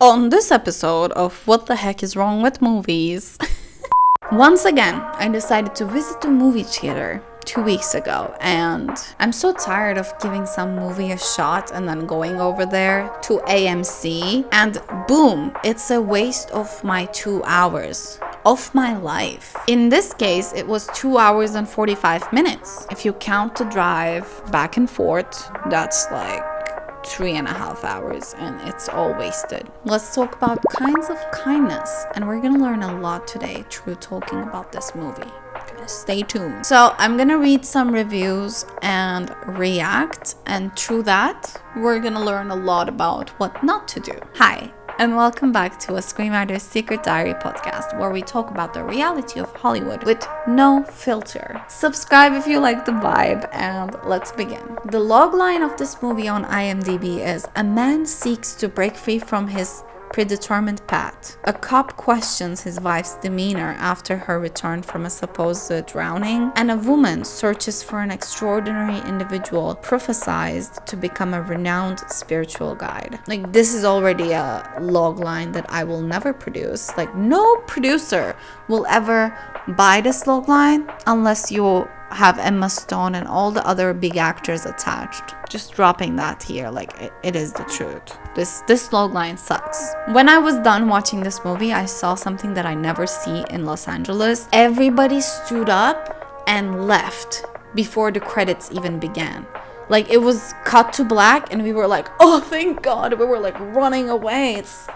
On this episode of What the Heck is Wrong with Movies, once again, I decided to visit the movie theater 2 weeks ago, and I'm so tired of giving some movie a shot and then going over there to AMC, and boom, it's a waste of my 2 hours of my life. In this case, it was 2 hours and 45 minutes. If you count the drive back and forth, that's like 3.5 hours, and it's all wasted. Let's talk about kinds of kindness, and we're gonna learn a lot today through talking about this movie. Stay tuned. So I'm gonna read some reviews and react, and through that we're gonna learn a lot about what not to do. Hi, and welcome back to a Screenwriter's Secret Diary podcast, where we talk about the reality of Hollywood with no filter. Subscribe if you like the vibe, and let's begin. The logline of this movie on IMDb is: a man seeks to break free from his predetermined path. A cop questions his wife's demeanor after her return from a supposed drowning, and a woman searches for an extraordinary individual prophesized to become a renowned spiritual guide. Like, this is already a logline that I will never produce. Like, no producer will ever buy this logline unless you have Emma Stone and all the other big actors attached. Just dropping that here, like it is the truth. This logline sucks. When I was done watching this movie, I saw something that I never see in Los Angeles. Everybody stood up and left before the credits even began. Like, it was cut to black and we were like, oh, thank God. We were like running away. It's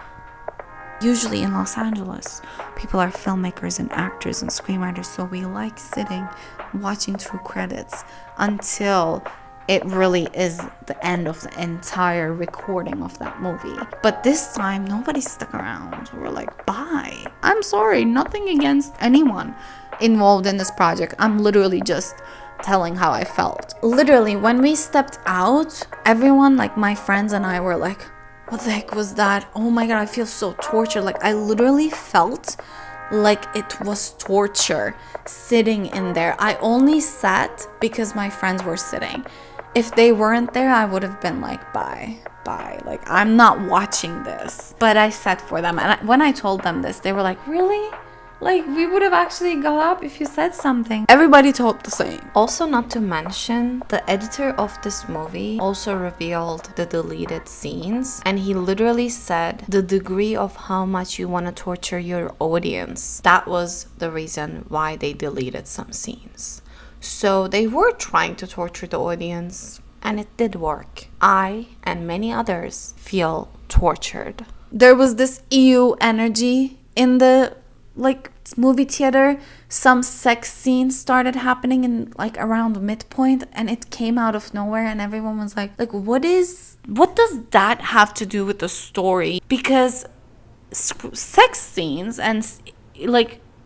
usually in Los Angeles, people are filmmakers and actors and screenwriters, so we like sitting watching through credits until it really is the end of the entire recording of that movie. But this time, nobody stuck around. We were like, bye. I'm sorry, nothing against anyone involved in this project. I'm literally just telling how I felt. Literally, when we stepped out, everyone, like my friends and I, were like, what the heck was that? Oh my God, I feel so tortured. Like, I literally felt like it was torture sitting in there. I only sat because my friends were sitting. If they weren't there, I would have been like, bye. Like, I'm not watching this. But I sat for them. And when I told them this, they were like, really? Like, we would have actually got up if you said something. Everybody told the same. Also, not to mention, the editor of this movie also revealed the deleted scenes. And he literally said the degree of how much you want to torture your audience. That was the reason why they deleted some scenes. So they were trying to torture the audience, and it did work. I and many others feel tortured. There was this EU energy in the movie theater. Some sex scenes started happening in around midpoint, and it came out of nowhere, and everyone was like what does that have to do with the story? Because sex scenes and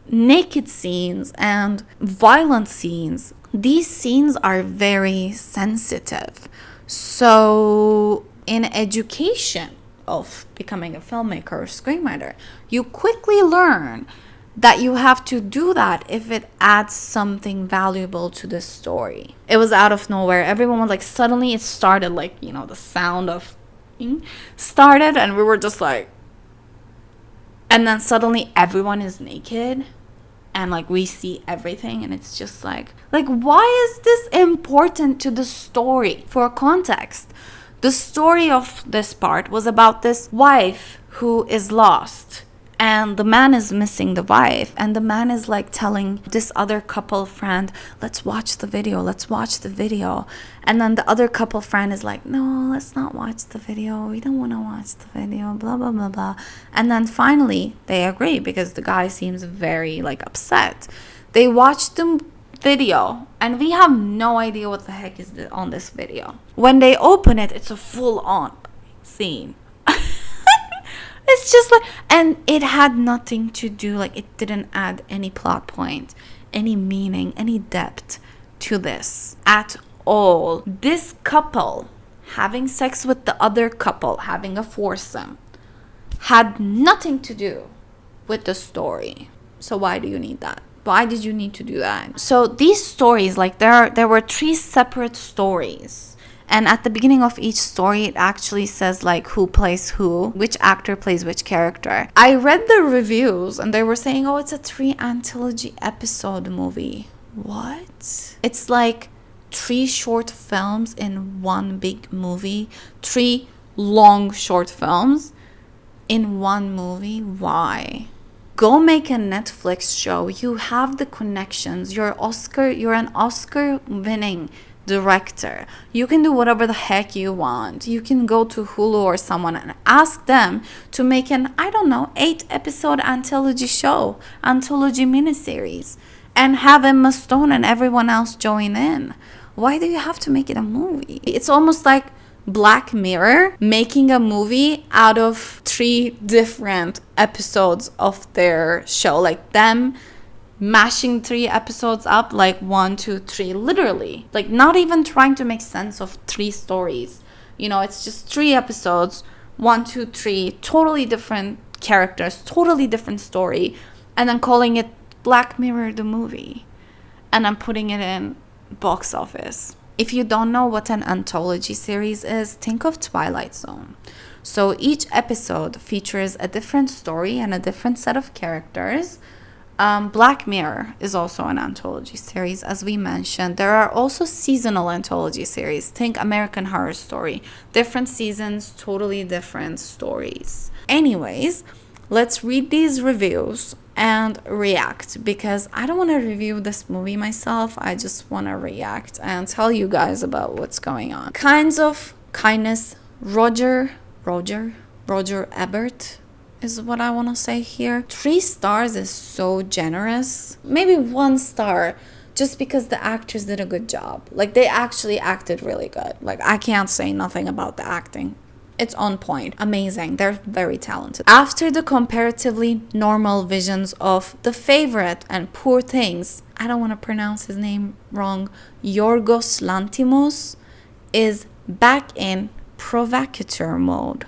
naked scenes and violent scenes, these scenes are very sensitive. So in education of becoming a filmmaker or screenwriter, you quickly learn that you have to do that if it adds something valuable to the story. It was out of nowhere. Everyone was like, suddenly it started, the sound of started, and we were just like, and then suddenly everyone is naked and we see everything, and it's just like why is this important to the story? For context, the story of this part was about this wife who is lost, and the man is missing the wife, and the man is telling this other couple friend, let's watch the video. And then the other couple friend is like, no, let's not watch the video, we don't want to watch the video, blah blah blah blah. And then finally they agree, because the guy seems very upset. They watch the video, and we have no idea what the heck is on this video. When they open it, it's a full-on scene. It's just and it had nothing to do, it didn't add any plot point, any meaning, any depth to this at all. This couple having sex with the other couple, having a foursome, had nothing to do with the story. So why do you need that? Why did you need to do that? So these stories, there were 3 separate stories, And at the beginning of each story, it actually says like who plays who, which actor plays which character. I read the reviews and they were saying, oh, it's a 3 anthology episode movie. What? It's like 3 short films in one big movie, 3 long short films in one movie. Why? Go make a Netflix show. You have the connections. You're an Oscar winning director. You can do whatever the heck you want. You can go to Hulu or someone and ask them to make an, I don't know, 8-episode anthology show, anthology miniseries, and have Emma Stone and everyone else join in. Why do you have to make it a movie? It's almost like Black Mirror making a movie out of 3 different episodes of their show, like them mashing 3 episodes up, like 1, 2, 3, literally, like not even trying to make sense of 3 stories. You know, it's just 3 episodes, 1, 2, 3, totally different characters, totally different story, and then calling it Black Mirror the movie, and I'm putting it in box office. If you don't know what an anthology series is, think of Twilight Zone. So each episode features a different story and a different set of characters. Black Mirror is also an anthology series, as we mentioned. There are also seasonal anthology series. Think American Horror Story. Different seasons, totally different stories. Anyways, let's read these reviews and react, because I don't want to review this movie myself. I just want to react and tell you guys about what's going on. Kinds of Kindness, Roger Ebert is what I want to say here. 3 stars is so generous. Maybe 1 star just because the actors did a good job. Like, they actually acted really good. Like, I can't say nothing about the acting. It's on point. Amazing. They're very talented. After the comparatively normal visions of The Favorite and Poor Things, I don't want to pronounce his name wrong, Yorgos Lanthimos is back in provocateur mode,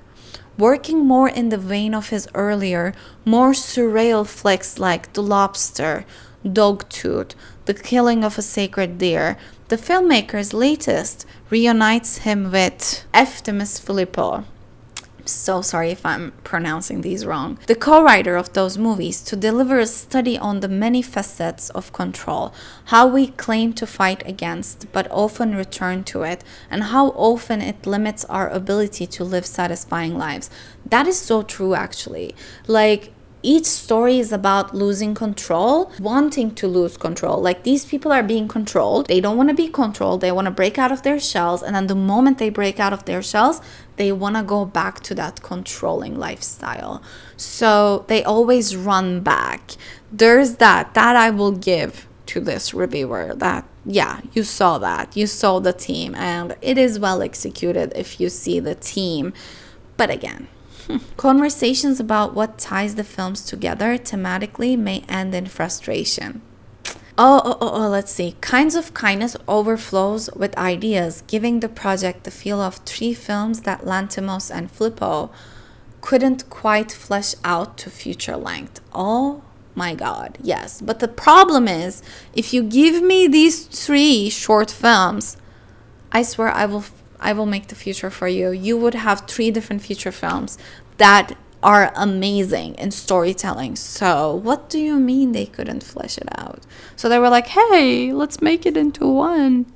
working more in the vein of his earlier, more surreal flicks like The Lobster, Dogtooth, The Killing of a Sacred Deer. The filmmaker's latest reunites him with Eftimis Filippo. So sorry if I'm pronouncing these wrong. The co-writer of those movies, to deliver a study on the many facets of control, how we claim to fight against but often return to it, and how often it limits our ability to live satisfying lives. That is so true, actually. Like, each story is about losing control, wanting to lose control. Like, these people are being controlled. They don't want to be controlled. They want to break out of their shells. And then the moment they break out of their shells, they want to go back to that controlling lifestyle. So they always run back. There's that I will give to this reviewer, that, yeah, you saw that. You saw the team. And it is well executed if you see the team. But again, conversations about what ties the films together thematically may end in frustration. Let's see. Kinds of Kindness overflows with ideas, giving the project the feel of 3 films that Lanthimos and Filippo couldn't quite flesh out to feature length. Oh my God, yes. But the problem is, if you give me these 3 short films, I swear I will make the future for you. You would have 3 different feature films that are amazing in storytelling. So what do you mean they couldn't flesh it out? So they were like, hey, let's make it into 1.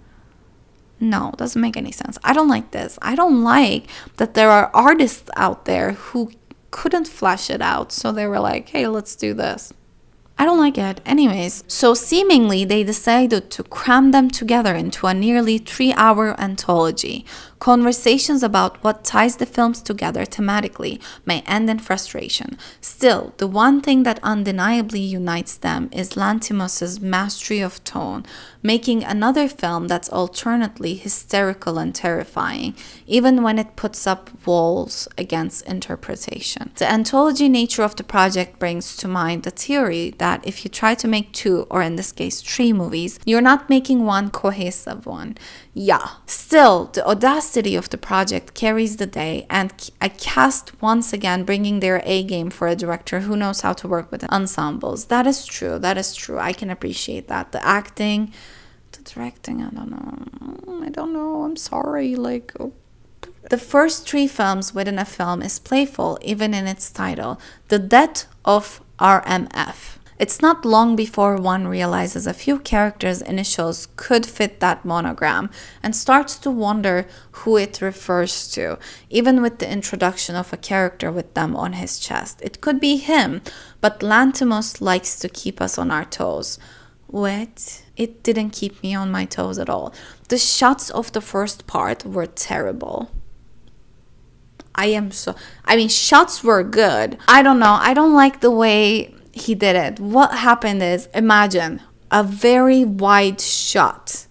No, doesn't make any sense. I don't like this. I don't like that there are artists out there who couldn't flesh it out. So they were like, hey, let's do this. I don't like it. Anyways, so seemingly they decided to cram them together into a nearly 3-hour anthology. Conversations about what ties the films together thematically may end in frustration. Still, the one thing that undeniably unites them is Lanthimos' mastery of tone, making another film that's alternately hysterical and terrifying, even when it puts up walls against interpretation. The anthology nature of the project brings to mind the theory that if you try to make 2, or in this case 3 movies, you're not making one cohesive one. Yeah. Still, the audacity of the project carries the day, and a cast once again bringing their A game for a director who knows how to work with ensembles. That is true. I can appreciate that. The acting, The directing, I don't know. I'm sorry. Like, oh. The first 3 films within a film is playful, even in its title. The Death of RMF. It's not long before one realizes a few characters' initials could fit that monogram and starts to wonder who it refers to, even with the introduction of a character with them on his chest. It could be him, but Lanthimos likes to keep us on our toes. What? It didn't keep me on my toes at all. The shots of the first part were terrible. Shots were good. I don't know. I don't like the way he did it. What happened is, imagine a very wide shot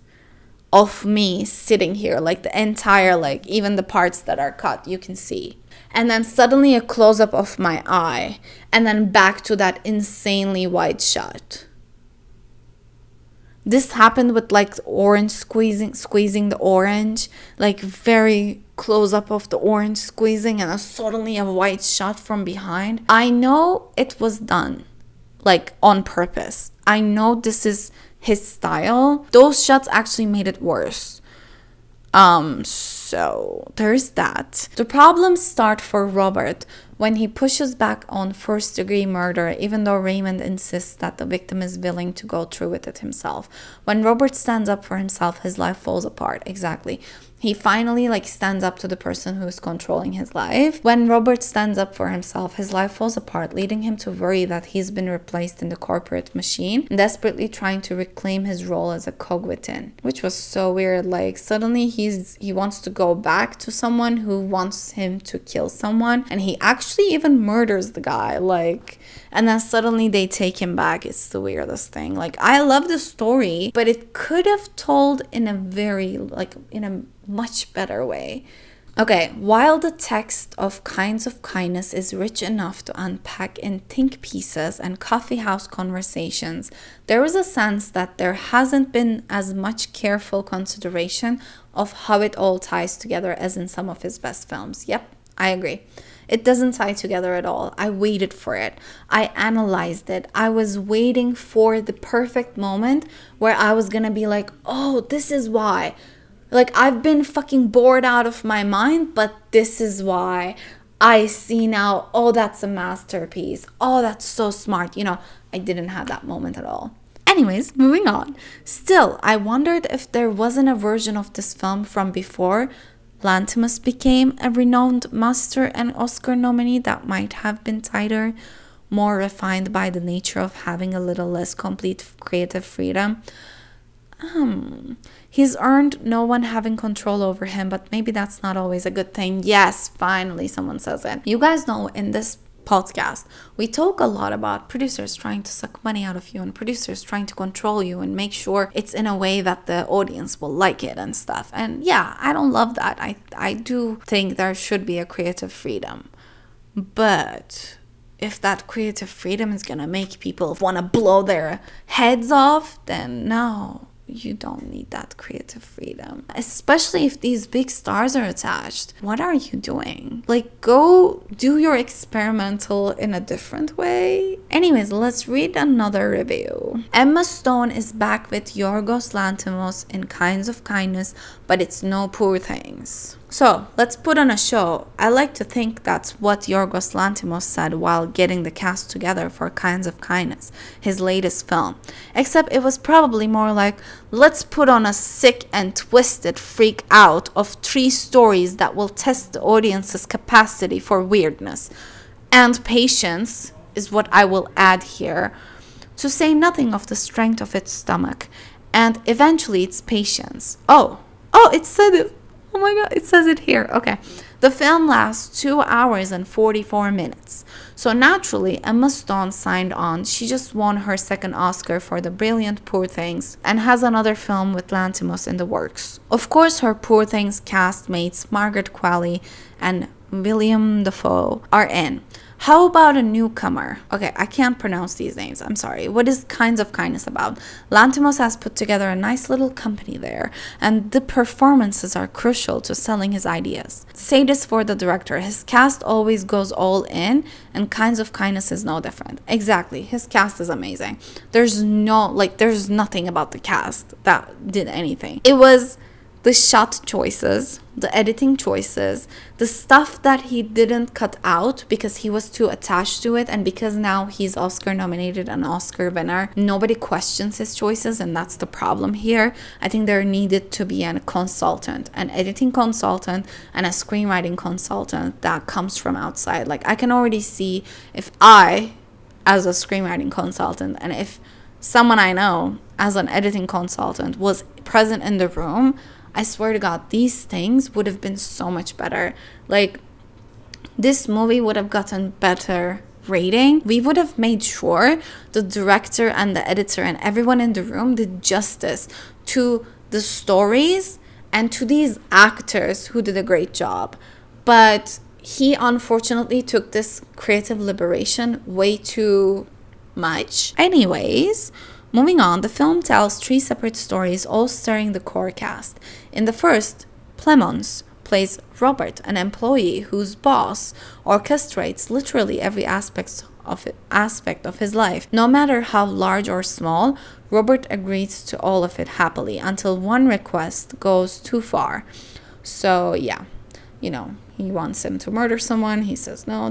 of me sitting here, like the entire, like even the parts that are cut, you can see. And then suddenly a close-up of my eye, and then back to that insanely wide shot. This happened with like orange squeezing the orange, like very close up of the orange squeezing, and then suddenly a wide shot from behind. I know it was done like on purpose. I know this is his style. Those shots actually made it worse. So there's that. The problems start for Robert when he pushes back on first-degree murder, even though Raymond insists that the victim is willing to go through with it himself. When Robert stands up for himself, his life falls apart. Exactly. He finally stands up to the person who is controlling his life. When Robert stands up for himself, his life falls apart, leading him to worry that he's been replaced in the corporate machine, desperately trying to reclaim his role as a cog within, which was so weird. Like suddenly he wants to go back to someone who wants him to kill someone, and he actually even murders the guy. And then suddenly they take him back. It's the weirdest thing. I love the story, but it could have told in a very, in a much better way. Okay, while the text of Kinds of Kindness is rich enough to unpack in think pieces and coffeehouse conversations, there is a sense that there hasn't been as much careful consideration of how it all ties together as in some of his best films. Yep, I agree. It doesn't tie together at all. I waited for it. I analyzed it. I was waiting for the perfect moment where I was gonna be like, oh, this is why. I've been fucking bored out of my mind, but this is why. I see now, oh, that's a masterpiece. Oh, that's so smart. I didn't have that moment at all. Anyways, moving on. Still, I wondered if there wasn't a version of this film from before Lanthimos became a renowned master and Oscar nominee that might have been tighter, more refined by the nature of having a little less complete creative freedom. He's earned no one having control over him, but maybe that's not always a good thing. Yes, finally someone says it. You guys know in this podcast, we talk a lot about producers trying to suck money out of you and producers trying to control you and make sure it's in a way that the audience will like it and stuff. And yeah, I don't love that. I do think there should be a creative freedom. But if that creative freedom is gonna make people want to blow their heads off, then no. You don't need that creative freedom, especially if these big stars are attached. What are you doing? Go do your experimental in a different way. Anyways, let's read another review. Emma Stone is back with Yorgos Lanthimos in Kinds of Kindness, but it's no Poor Things. So, let's put on a show. I like to think that's what Yorgos Lanthimos said while getting the cast together for Kinds of Kindness, his latest film. Except it was probably more like, let's put on a sick and twisted freak out of 3 stories that will test the audience's capacity for weirdness. And patience is what I will add here, to say nothing of the strength of its stomach. And eventually its patience. Oh, it said it. Oh my god, it says it here. Okay. The film lasts 2 hours and 44 minutes. So naturally, Emma Stone signed on. She just won her second Oscar for the brilliant Poor Things and has another film with Lanthimos in the works. Of course, her Poor Things castmates Margaret Qualley and William Dafoe are in. How about a newcomer? Okay, I can't pronounce these names. I'm sorry. What is Kinds of Kindness about? Lanthimos has put together a nice little company there, and the performances are crucial to selling his ideas. Say this for the director. His cast always goes all in, and Kinds of Kindness is no different. Exactly. His cast is amazing. There's nothing about the cast that did anything. It was the shot choices, the editing choices, the stuff that he didn't cut out because he was too attached to it, and because now he's Oscar nominated and Oscar winner, nobody questions his choices, and that's the problem here. I think there needed to be a consultant, an editing consultant and a screenwriting consultant that comes from outside. Like, I can already see if I, as a screenwriting consultant, and if someone I know as an editing consultant was present in the room, I swear to God, these things would have been so much better. Like, this movie would have gotten better rating. We would have made sure the director and the editor and everyone in the room did justice to the stories and to these actors who did a great job. But he unfortunately took this creative liberation way too much. Anyways, moving on, the film tells 3 separate stories, all starring the core cast. In the first, Plemons plays Robert, an employee whose boss orchestrates literally every aspect of his life. No matter how large or small, Robert agrees to all of it happily until one request goes too far. So yeah, he wants him to murder someone. He says no,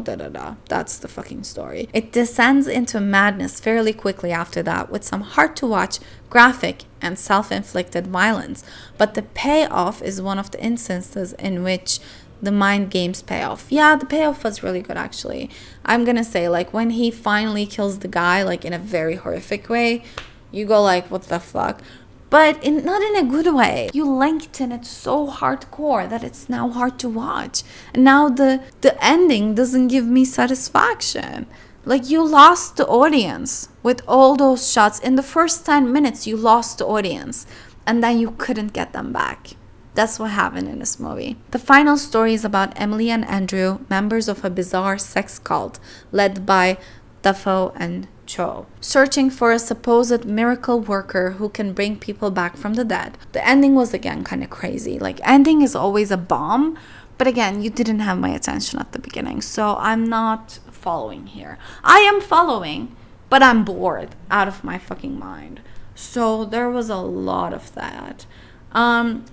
That's the fucking story. It descends into madness fairly quickly after that, with some hard-to-watch, graphic, and self-inflicted violence. But the payoff is one of the instances in which the mind games pay off. Yeah, the payoff was really good, actually. I'm gonna say, like, when he finally kills the guy, like, in a very horrific way, you go like, what the fuck? But not in a good way. You lengthen it so hardcore that it's now hard to watch. And now the ending doesn't give me satisfaction. Like, you lost the audience with all those shots. In the first 10 minutes, you lost the audience. And then you couldn't get them back. That's what happened in this movie. The final story is about Emily and Andrew, members of a bizarre sex cult led by Dafoe and Cho, searching for a supposed miracle worker who can bring people back from the dead. The ending was again kind of crazy. Like, ending is always a bomb, but again, you didn't have my attention at the beginning, so I'm not following here. I am following, but I'm bored out of my fucking mind. So there was a lot of that.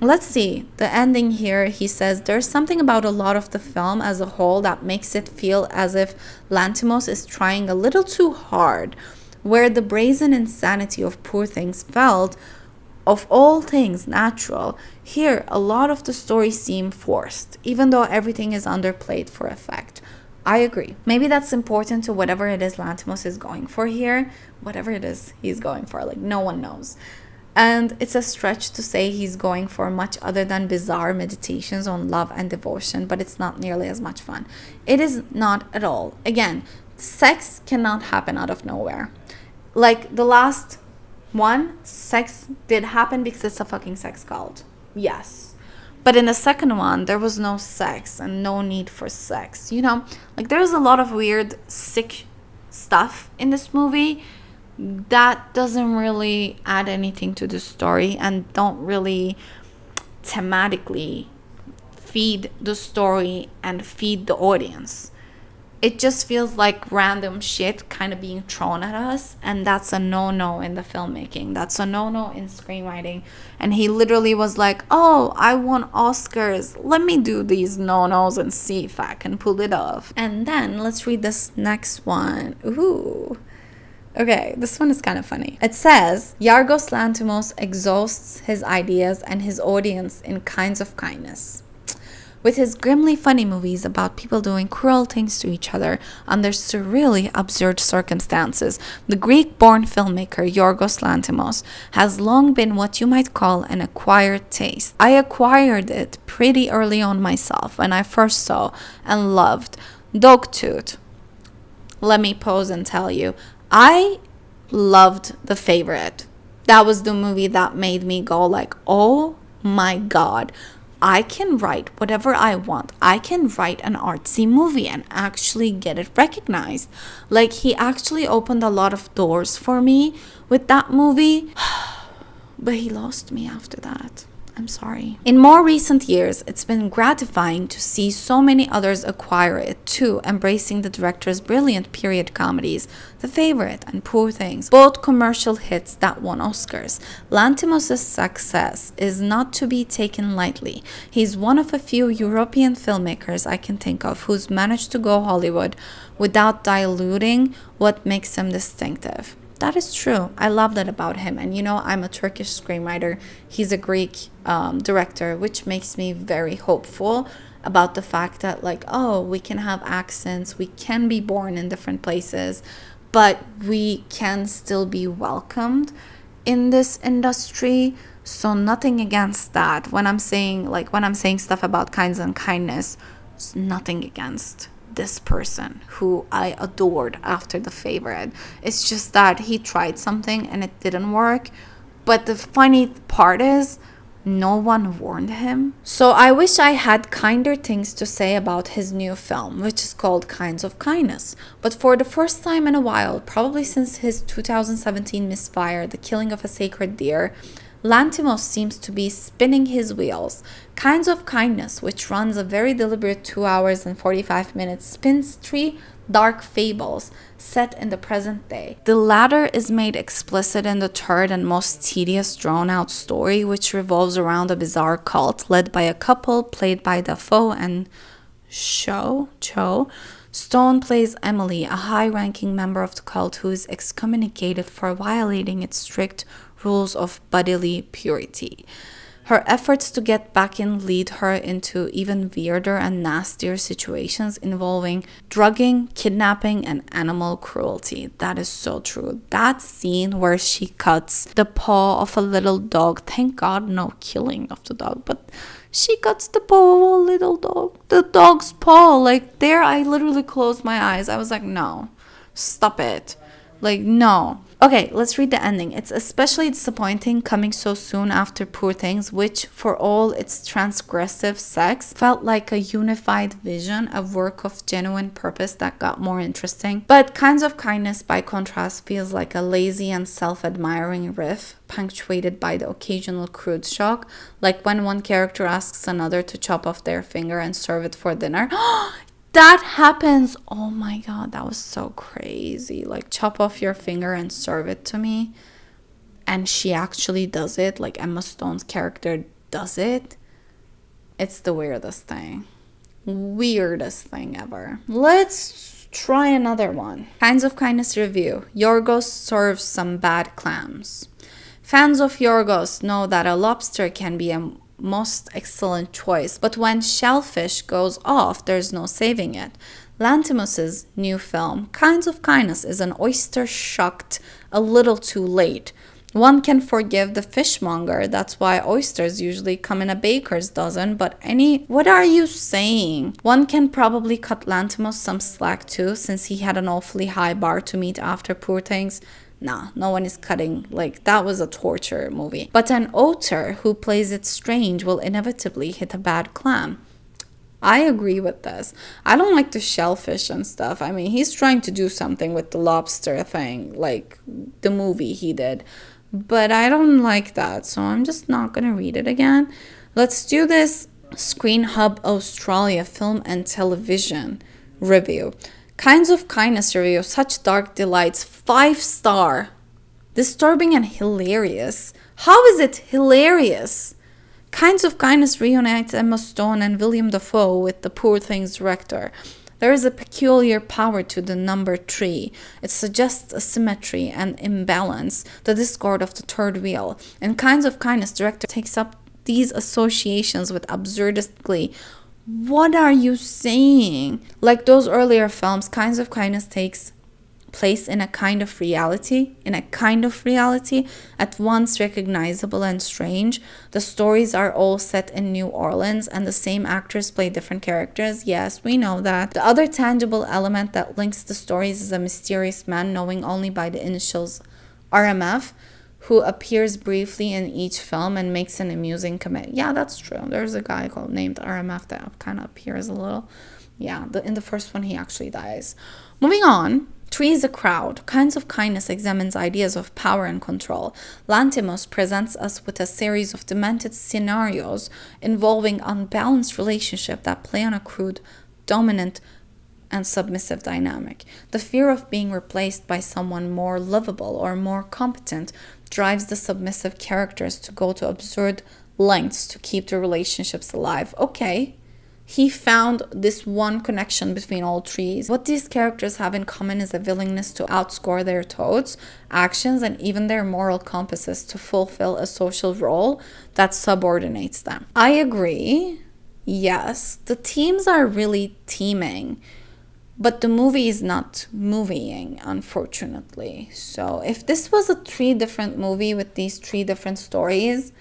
Let's see. The ending here, he says, there's something about a lot of the film as a whole that makes it feel as if Lanthimos is trying a little too hard, where the brazen insanity of Poor Things felt, of all things, natural. Here, a lot of the stories seem forced, even though everything is underplayed for effect. I agree. Maybe that's important to whatever it is Lanthimos is going for here. Whatever it is he's going for, like, no one knows. And it's a stretch to say he's going for much other than bizarre meditations on love and devotion, but it's not nearly as much fun. It is not at all. Again, sex cannot happen out of nowhere. Like, the last one, sex did happen because it's a fucking sex cult. Yes. But in the second one, there was no sex and no need for sex. Like, there's a lot of weird, sick stuff in this movie that doesn't really add anything to the story and don't really thematically feed the story and feed the audience. It just feels like random shit kind of being thrown at us, and that's a no-no in the filmmaking. That's a no-no in screenwriting. And he literally was like, oh, I won Oscars. Let me do these no-nos and see if I can pull it off. And then let's read this next one. Ooh. Okay, this one is kind of funny. It says, Yorgos Lanthimos exhausts his ideas and his audience in Kinds of Kindness. With his grimly funny movies about people doing cruel things to each other under surreally absurd circumstances, the Greek-born filmmaker Yorgos Lanthimos has long been what you might call an acquired taste. I acquired it pretty early on myself when I first saw and loved Dogtooth. Let me pause and tell you, I loved The Favorite. That was the movie that made me go like, oh my God. I can write whatever I want. I can write an artsy movie and actually get it recognized. Like, he actually opened a lot of doors for me with that movie, but he lost me after that. I'm sorry. In more recent years, it's been gratifying to see so many others acquire it too, embracing the director's brilliant period comedies, The Favorite and Poor Things, both commercial hits that won Oscars. Lanthimos' success is not to be taken lightly. He's one of a few European filmmakers I can think of who's managed to go Hollywood without diluting what makes him distinctive. That is true. I love that about him. And I'm a Turkish screenwriter. He's a Greek director, which makes me very hopeful about the fact that, we can have accents, we can be born in different places, but we can still be welcomed in this industry. So nothing against that. When I'm saying stuff about kinds and kindness, it's nothing against this person who I adored after The Favorite. It's just that he tried something and it didn't work. But the funny part is, no one warned him. So I wish I had kinder things to say about his new film, which is called Kinds of Kindness. But for the first time in a while, probably since his 2017 misfire, The Killing of a Sacred Deer, Lanthimos seems to be spinning his wheels. Kinds of Kindness, which runs a very deliberate 2 hours and 45 minutes, spins 3 dark fables set in the present day. The latter is made explicit in the third and most tedious drawn-out story, which revolves around a bizarre cult led by a couple played by Dafoe and Cho. Stone plays Emily, a high-ranking member of the cult who is excommunicated for violating its strict rules of bodily purity. Her efforts to get back in lead her into even weirder and nastier situations involving drugging, kidnapping, and animal cruelty. That is so true. That scene where she cuts the paw of a little dog, thank God no killing of the dog, but she cuts the paw of a little dog. The dog's paw, there I literally closed my eyes. I was like, no, stop it. No. Okay, let's read the ending. It's especially disappointing coming so soon after Poor Things, which, for all its transgressive sex, felt like a unified vision, a work of genuine purpose that got more interesting. But Kinds of Kindness, by contrast, feels like a lazy and self-admiring riff, punctuated by the occasional crude shock, like when one character asks another to chop off their finger and serve it for dinner. That happens. Oh my God, that was so crazy. Chop off your finger and serve it to me. And she actually does it. Emma Stone's character does it. It's the weirdest thing. Weirdest thing ever. Let's try another one. Kinds of Kindness review. Yorgos serves some bad clams. Fans of Yorgos know that a lobster can be a most excellent choice, but when shellfish goes off, there's no saving it. Lanthimos' new film, Kinds of Kindness, is an oyster shucked a little too late. One can forgive the fishmonger, that's why oysters usually come in a baker's dozen, but what are you saying? One can probably cut Lanthimos some slack too, since he had an awfully high bar to meet after Poor Things. Nah, no one is cutting. That was a torture movie. But an otter who plays it strange will inevitably hit a bad clam. I agree with this. I don't like the shellfish and stuff. I mean, he's trying to do something with the lobster thing, the movie he did. But I don't like that, so I'm just not gonna read it again. Let's do this Screen Hub Australia film and television review. Kinds of Kindness review, such dark delights, 5-star. Disturbing and hilarious. How is it hilarious? Kinds of Kindness reunites Emma Stone and William Dafoe with the Poor Things director. There is a peculiar power to the number 3. It suggests asymmetry and imbalance, the discord of the third wheel. And Kinds of Kindness director takes up these associations with absurdist glee. What are you saying? Like those earlier films, Kinds of Kindness takes place in a kind of reality, at once recognizable and strange. The stories are all set in New Orleans and the same actors play different characters. Yes, we know that. The other tangible element that links the stories is a mysterious man knowing only by the initials RMF, who appears briefly in each film and makes an amusing comedy. Yeah, that's true. There's a guy named RMF that kind of appears a little. Yeah, in the first one, he actually dies. Moving on. Tree is a crowd. Kinds of Kindness examines ideas of power and control. Lantimos presents us with a series of demented scenarios involving unbalanced relationships that play on a crude, dominant, and submissive dynamic. The fear of being replaced by someone more lovable or more competent drives the submissive characters to go to absurd lengths to keep the relationships alive. Okay. He found this one connection between all trees. What these characters have in common is a willingness to outscore their thoughts, actions, and even their moral compasses to fulfill a social role that subordinates them. I agree. Yes, the teams are really teaming, but the movie is not movieing, unfortunately. So if this was a 3 different movie with these 3 different stories,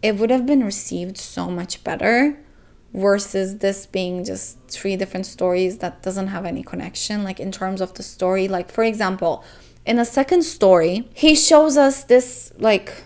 it would have been received so much better. Versus this being just 3 different stories that doesn't have any connection, like in terms of the story. Like, for example, in the second story, he shows us this like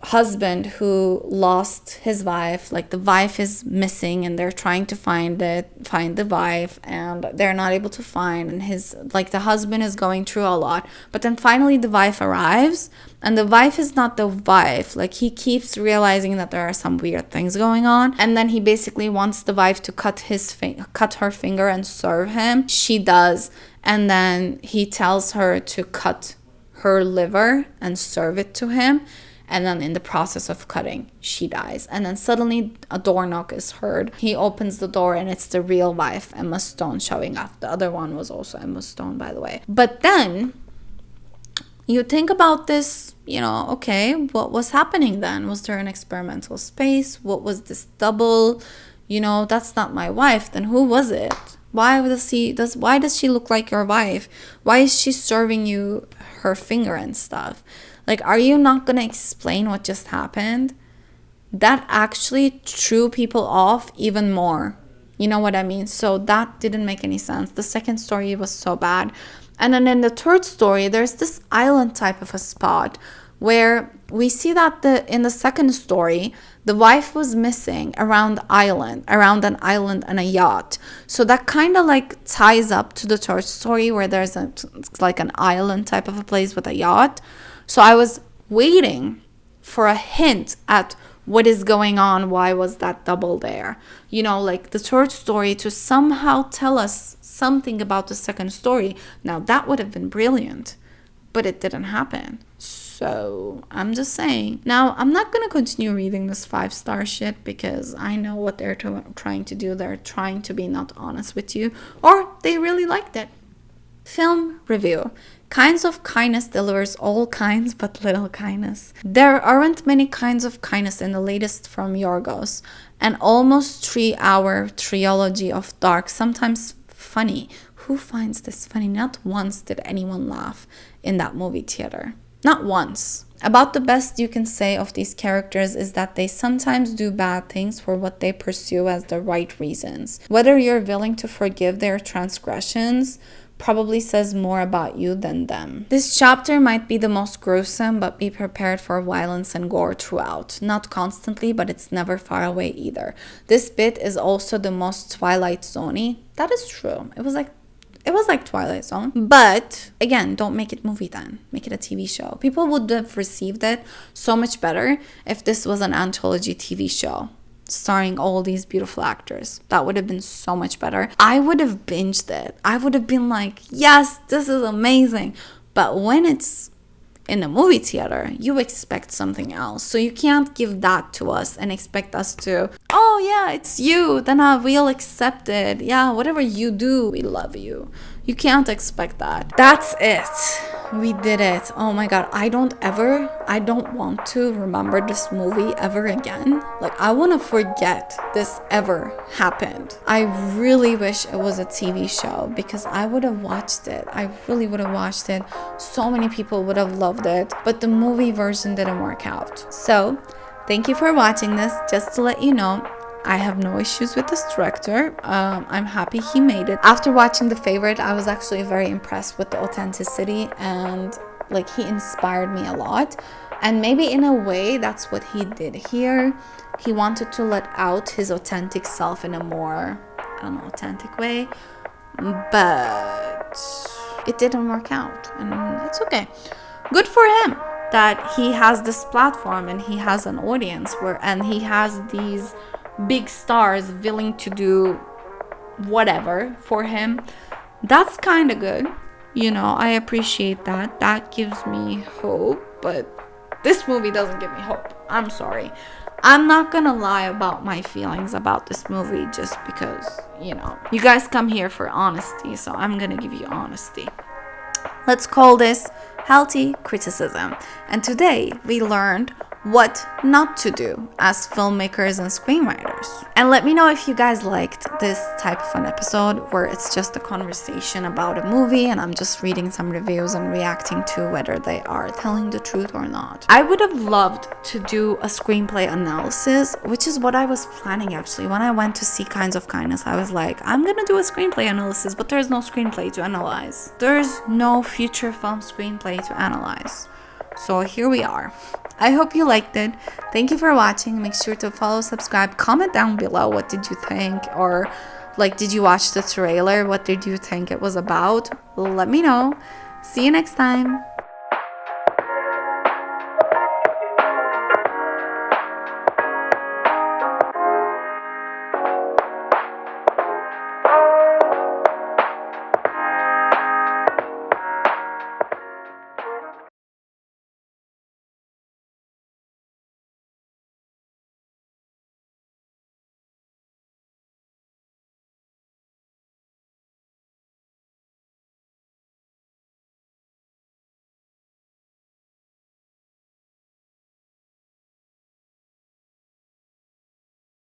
husband who lost his wife. Like, the wife is missing and they're trying to find the wife, and they're not able to find, and the husband is going through a lot. But then finally the wife arrives, and the wife is not the wife. Like, he keeps realizing that there are some weird things going on, and then he basically wants the wife to cut her finger and serve him. She does, and then he tells her to cut her liver and serve it to him. And then in the process of cutting, she dies. And then suddenly a door knock is heard. He opens the door and it's the real wife, Emma Stone, showing up. The other one was also Emma Stone, by the way. But then you think about this, okay, what was happening then? Was there an experimental space? What was this double? That's not my wife. Then who was it? Why does she look like your wife? Why is she serving you her finger and stuff? Like, are you not going to explain what just happened? That actually threw people off even more. You know what I mean? So that didn't make any sense. The second story was so bad. And then in the third story, there's this island type of a spot where we see that in the second story, the wife was missing around an island and a yacht. So that kind of like ties up to the third story where there's like an island type of a place with a yacht. So I was waiting for a hint at what is going on. Why was that double there? Like the third story to somehow tell us something about the second story. Now that would have been brilliant, but it didn't happen. So I'm just saying. Now I'm not going to continue reading this 5-star shit because I know what they're trying to do. They're trying to be not honest with you, or they really liked it. Film review. Kinds of Kindness delivers all kinds but little kindness. There aren't many kinds of kindness in the latest from Yorgos, an almost 3-hour trilogy of dark, sometimes funny. Who finds this funny? Not once did anyone laugh in that movie theater. Not once. About the best you can say of these characters is that they sometimes do bad things for what they pursue as the right reasons. Whether you're willing to forgive their transgressions probably says more about you than them. This chapter might be the most gruesome, but be prepared for violence and gore throughout. Not constantly, but it's never far away either. This bit is also the most Twilight Zone-y. That is true. It was like Twilight Zone. But again, don't make it movie then. Make it a TV show. People would have received it so much better if this was an anthology TV show starring all these beautiful actors. That would have been so much better. I would have binged it. I would have been like, yes, this is amazing. But when it's in a movie theater, you expect something else. So you can't give that to us and expect us to, oh yeah, it's you, then we'll accept it. Yeah, whatever you do, we love you. You can't expect that. That's it. We did it. Oh my god, I don't want to remember this movie ever again. Like, I want to forget this ever happened. I really wish it was a TV show because I would have watched it. I really would have watched it. So many people would have loved it, but the movie version didn't work out. So, thank you for watching this. Just to let you know, I have no issues with this director. I'm happy he made it. After watching The Favorite, I was actually very impressed with the authenticity and like he inspired me a lot. And maybe in a way, that's what he did here. He wanted to let out his authentic self in a more, I don't know, authentic way. But it didn't work out. And it's okay. Good for him that he has this platform and he has an audience and he has these big stars willing to do whatever for him. That's kind of good. I appreciate that. That gives me hope, but this movie doesn't give me hope. I'm sorry. I'm not gonna lie about my feelings about this movie just because, you guys come here for honesty, so I'm gonna give you honesty. Let's call this healthy criticism. And today we learned what not to do as filmmakers and screenwriters. And let me know if you guys liked this type of an episode where it's just a conversation about a movie and I'm just reading some reviews and reacting to whether they are telling the truth or not. I would have loved to do a screenplay analysis, which is what I was planning actually. When I went to see Kinds of Kindness, I was like, I'm gonna do a screenplay analysis, but there's no screenplay to analyze. There's no feature film screenplay to analyze. So here we are. I hope you liked it. Thank you for watching. Make sure to follow, subscribe, comment down below what did you think, or did you watch the trailer? What did you think it was about? Let me know. See you next time.